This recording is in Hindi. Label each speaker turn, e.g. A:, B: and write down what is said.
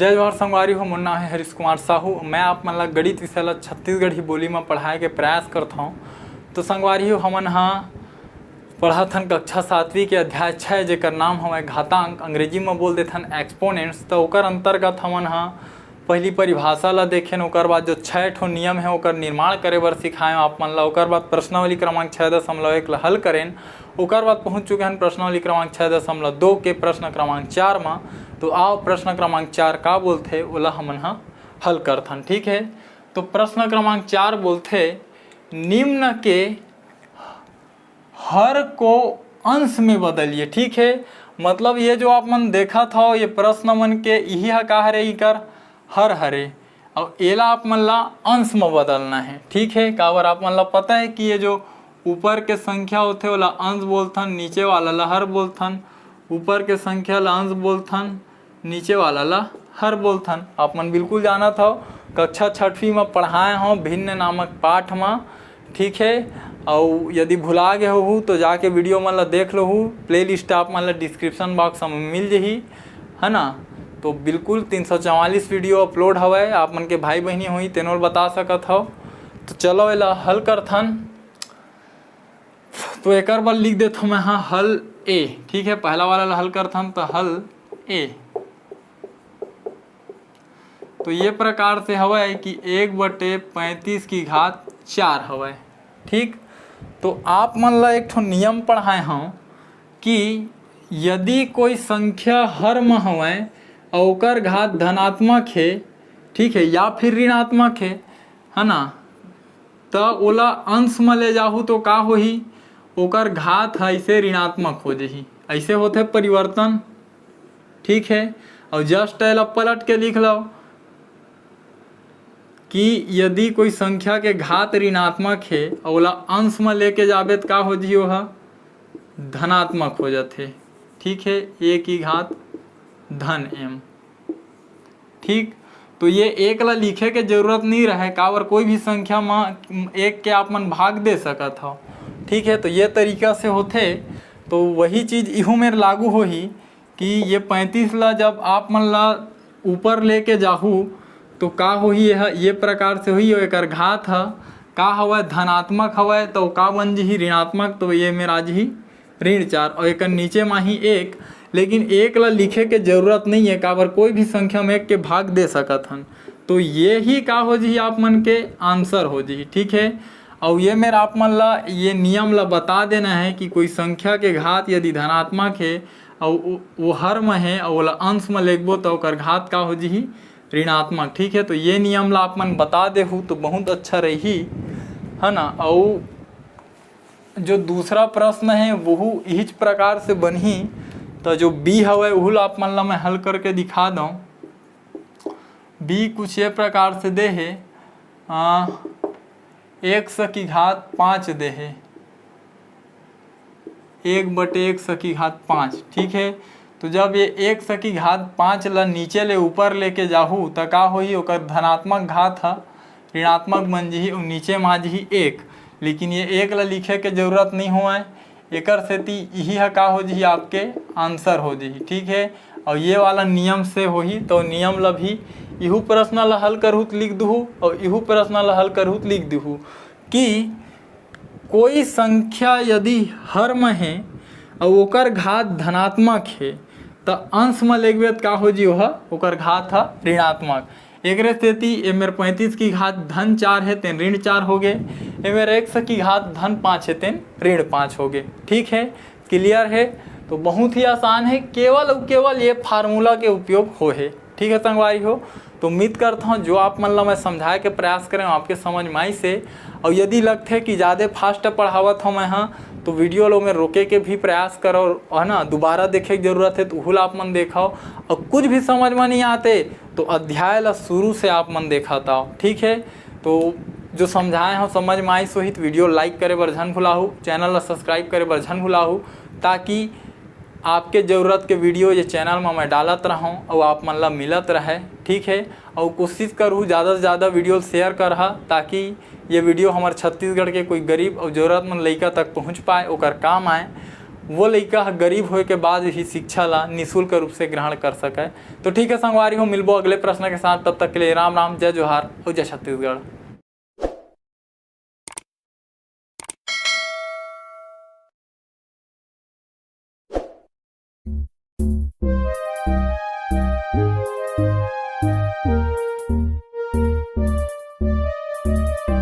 A: जय जवाहर संगवारी हो। मोर नाम है हरीश कुमार साहू। मैं आप मन ला गणित विषय ला छत्तीसगढ़ी बोली में पढ़ाए के प्रयास करता हूँ। तो संगवारी हो हमन हाँ पढ़त हन कक्षा 7वीं के अध्याय 6 जेकर नाम हवे घातांक, अंग्रेजी में बोल देथन एक्सपोनेंट्स। तो ओकर अंतर्गत हमन हाँ पहली परिभाषा ला देखें, ओकर बाद जो 6 ठो नियम है ओकर निर्माण करे बर सिखाएं आप मन ला। ओकर बाद प्रश्नावली क्रमांक 6.1 ला हल करें। ओकर बाद पहुँच चुके हैं प्रश्नावली क्रमांक 6.2 के प्रश्न क्रमांक 4 में। तो आओ प्रश्न क्रमांक 4 का बोलते ओला हमन हाँ हल करथन। ठीक है, तो प्रश्न क्रमांक 4 बोलते निम्न के हर को अंश में बदलिए। ठीक है, मतलब ये जो आप मन देखा था ये प्रश्न मन के यही का हरे इकर हर हरे और एला आप मन ला अंश में बदलना है। ठीक है, काबर आप मन ला पता है कि ये जो ऊपर के संख्या होते ओला अंश बोलथन, नीचे वाला ला हर बोलथन। ऊपर के संख्या ला अंश बोलथन, नीचे वाला ला हर बोलथन। आप मन बिल्कुल जाना था, कक्षा 6वीं में पढ़ाए हों भिन्न नामक पाठ में। ठीक है, और यदि भुला गए हो तो जाके वीडियो मन ला देख लो। प्लेलिस्ट आप मन ला डिस्क्रिप्शन बॉक्स में मिल जही, है ना। तो बिल्कुल 344 वीडियो अपलोड हवे, आप मन के भाई बहनी हुई तेनों बता सकत हो। तो चलो एला हल करथन। तो एक बार लिख देता मैं हाँ हल ए। ठीक है, पहला वाला हल करथन तो हल ए। तो ये प्रकार से हवे कि 1/35 की घात 4 हवे। ठीक, तो आप मन ला एक ठो नियम पढ़ाए हूँ कि यदि कोई संख्या हर में हवे और ओकर घात धनात्मक है, ठीक है, या फिर ऋणात्मक है ना, तो ओला अंश में ले जाहू तो का होही, ओकर घात ऐसे ऋणात्मक हो जही। ऐसे होते परिवर्तन। ठीक है, और जस्ट एला पलट के लिख लो कि यदि कोई संख्या के घात ऋणात्मक है और ओला अंश में लेके जाबे तो का हो जी वह धनात्मक हो जाते। ठीक है, ए की घात धन m। ठीक, तो ये एक ला लिखे के जरूरत नहीं रहे, काबर कोई भी संख्या में एक के आप मन भाग दे सकत हो। ठीक है, तो ये तरीका से होते। तो वही चीज़ इहू में लागू होही कि ये 35 ला जब आप मन ला ऊपर लेके जाहू तो का होही, ये प्रकार से हुई। एकर घात है का हवा धनात्मक हवा तो का बन जी ऋणात्मक, तो ये मेरा जी ऋण 4 और एक नीचे में ही 1। लेकिन एक ला लिखे के जरूरत नहीं है, काबर कोई भी संख्या में एक के भाग दे सकत हन। तो ये ही का हो जी आप मन के आंसर हो जी। ठीक है, और ये मेरा आप मन ला ये नियम ला बता देना है कि कोई संख्या के घात यदि धनात्मक है और वो हर में है और ओला अंश में लेबो तो ओकर घात का हो जी ऋणात्मक। ठीक है, तो ये नियम ला आप मन बता देहू तो बहुत अच्छा रही, है ना। और जो दूसरा प्रश्न है वो इस प्रकार से बनी। तो जो बी हवे वह आप मन ला मैं हल करके दिखा दूँ। बी कुछ ये प्रकार से दे है 1 की घात 5 दे है, 1/1 की घात 5। ठीक है, तो जब ये 1 की घात 5 ला नीचे ले ऊपर लेके जाहू तो का होही, ओकर धनात्मक घात है ऋणात्मक बन जी और नीचे में जी 1। लेकिन ये 1 ला लिखे के जरूरत नहीं हुआ है, एकर सेती यही है का हो जी आपके आंसर हो जी। ठीक है, और ये वाला नियम से होही। तो नियम ला भी इहू प्रश्न ला हल करहू तो लिख दूँ और इहू प्रश्न ला हल करहू तो लिख दूँ कि कोई संख्या यदि हर में है और ओकर घात धनात्मक है तो अंश में लेबे का हो जी वह ओकर घात है ऋणात्मक। एक स्थिति ए मेरे 35 की घात धन 4 है तेन ऋण 4 हो गए। ए मेरे 1 की घात धन 5 है तेन ऋण 5 हो गए। ठीक है, क्लियर है। तो बहुत ही आसान है, केवल और केवल ये फार्मूला के उपयोग हो है। ठीक है संगवारी हो, तो उम्मीद करता हूँ जो आप मन ला मैं समझाए के प्रयास करें आपके समझ में आई से। और यदि लगते कि ज़्यादा फास्ट पढ़ावत हूँ मैं हाँ तो वीडियो लो में रोके के भी प्रयास करो, है ना। दोबारा देखे की जरूरत है तो वह आप मन देखाओ, और कुछ भी समझ में नहीं आते तो अध्याय ला शुरू से आप मन देखाता हो। ठीक है, तो जो समझाए हो समझ में आई सो ही तो वीडियो लाइक करे बर झन भुलाहू, चैनल ला सब्सक्राइब करे बर झन भुलाहू, ताकि आपके ज़रूरत के वीडियो ये चैनल में मैं डालत रहूँ और आप मन ला मिलत रहे। ठीक है, और कोशिश करूँ ज़्यादा से ज़्यादा वीडियो शेयर कर ताकि ये वीडियो हमारे छत्तीसगढ़ के कोई गरीब और ज़रूरतमंद लड़का तक पहुँच पाए, ओकर काम आए। वो लइका ह गरीब होए के बाद भी शिक्षा ला निःशुल्क रूप से ग्रहण कर सके। तो ठीक है संगवारी हो, मिलबो अगले प्रश्न के साथ, तब तक के लिए राम राम, जय जोहार और जय छत्तीसगढ़।